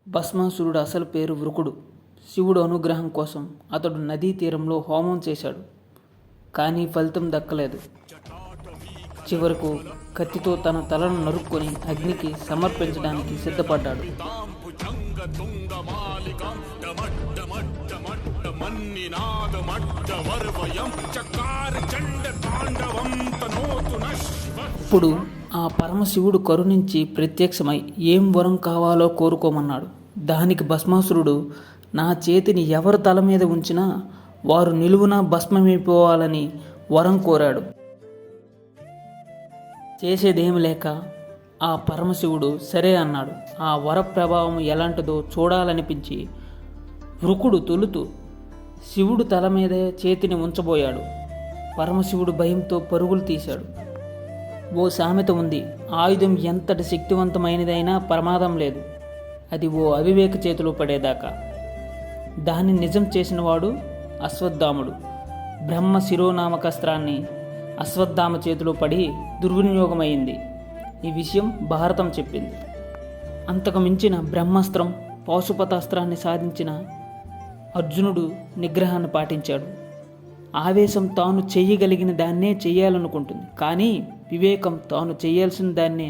భస్మాసురుడు అసలు పేరు వృకుడు. శివుడు అనుగ్రహం కోసం అతడు నదీ తీరంలో హోమం చేశాడు. కానీ ఫలితం దక్కలేదు. చివరకు కత్తితో తన తలను నరుక్కొని అగ్నికి సమర్పించడానికి సిద్ధపడ్డాడు. ఇప్పుడు ఆ పరమశివుడు కరుణించి ప్రత్యక్షమై ఏం వరం కావాలో కోరుకోమన్నాడు. దానికి భస్మాసురుడు, నా చేతిని ఎవరి తల మీద ఉంచినా వారు నిలువునా భస్మమైపోవాలని వరం కోరాడు. చేసేదేమి లేక ఆ పరమశివుడు సరే అన్నాడు. ఆ వర ప్రభావం ఎలాంటిదో చూడాలనిపించి వృకుడు తొలుతూ శివుడు తల మీదే చేతిని ఉంచబోయాడు. పరమశివుడు భయంతో పరుగులు తీశాడు. ఓ సామెత ఉంది, ఆయుధం ఎంతటి శక్తివంతమైనదైనా ప్రమాదం లేదు, అది ఓ అవివేక చేతిలో పడేదాకా. దాన్ని నిజం చేసినవాడు అశ్వత్థాముడు. బ్రహ్మ శిరోనామకస్త్రాన్ని అశ్వత్థామ చేతిలో పడి దుర్వినియోగమైంది. ఈ విషయం భారతం చెప్పింది. అంతకు మించిన బ్రహ్మాస్త్రం పాశుపతాస్త్రాన్ని సాధించిన అర్జునుడు నిగ్రహాన్ని పాటించాడు. ఆవేశం తాను చెయ్యగలిగిన దాన్నే చెయ్యాలనుకుంటుంది, కానీ వివేకం తాను చేయాల్సిన దాన్నే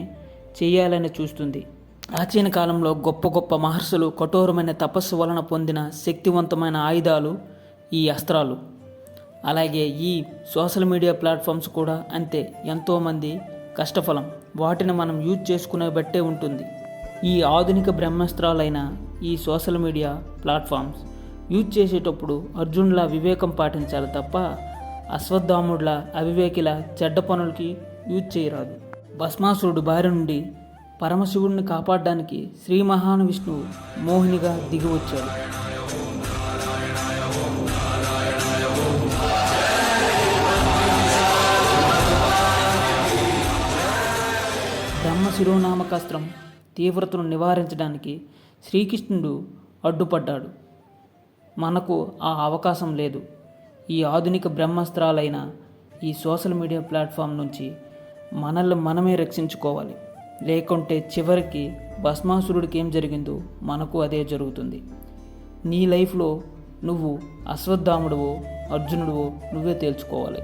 చెయ్యాలని చూస్తుంది. ప్రాచీన కాలంలో గొప్ప గొప్ప మహర్షులు కఠోరమైన తపస్సు వలన పొందిన శక్తివంతమైన ఆయుధాలు ఈ అస్త్రాలు. అలాగే ఈ సోషల్ మీడియా ప్లాట్ఫామ్స్ కూడా అంతే. ఎంతోమంది కష్టఫలం వాటిని మనం యూజ్ చేసుకునే బట్టే ఉంటుంది. ఈ ఆధునిక బ్రహ్మాస్త్రాలైన ఈ సోషల్ మీడియా ప్లాట్ఫామ్స్ యూజ్ చేసేటప్పుడు అర్జునులా వివేకం పాటించాలి తప్ప అశ్వత్థాముడిలా అవివేకిలా చెడ్డ పనులకి యూజ్ చేయరాదు. భస్మాసురుడు బారి నుండి పరమశివుడిని కాపాడడానికి శ్రీ మహావిష్ణువు మోహినిగా దిగి వచ్చాడు. బ్రహ్మ శిరోనామకాస్త్రం తీవ్రతను నివారించడానికి శ్రీకృష్ణుడు అడ్డుపడ్డాడు. మనకు ఆ అవకాశం లేదు. ఈ ఆధునిక బ్రహ్మాస్త్రాలైన ఈ సోషల్ మీడియా ప్లాట్ఫామ్ నుంచి మనల్ని మనమే రక్షించుకోవాలి. లేకుంటే చివరికి భస్మాసురుడికి ఏం జరిగిందో మనకు అదే జరుగుతుంది. నీ లైఫ్లో నువ్వు అశ్వత్థాముడువో అర్జునుడివో నువ్వే తేల్చుకోవాలి.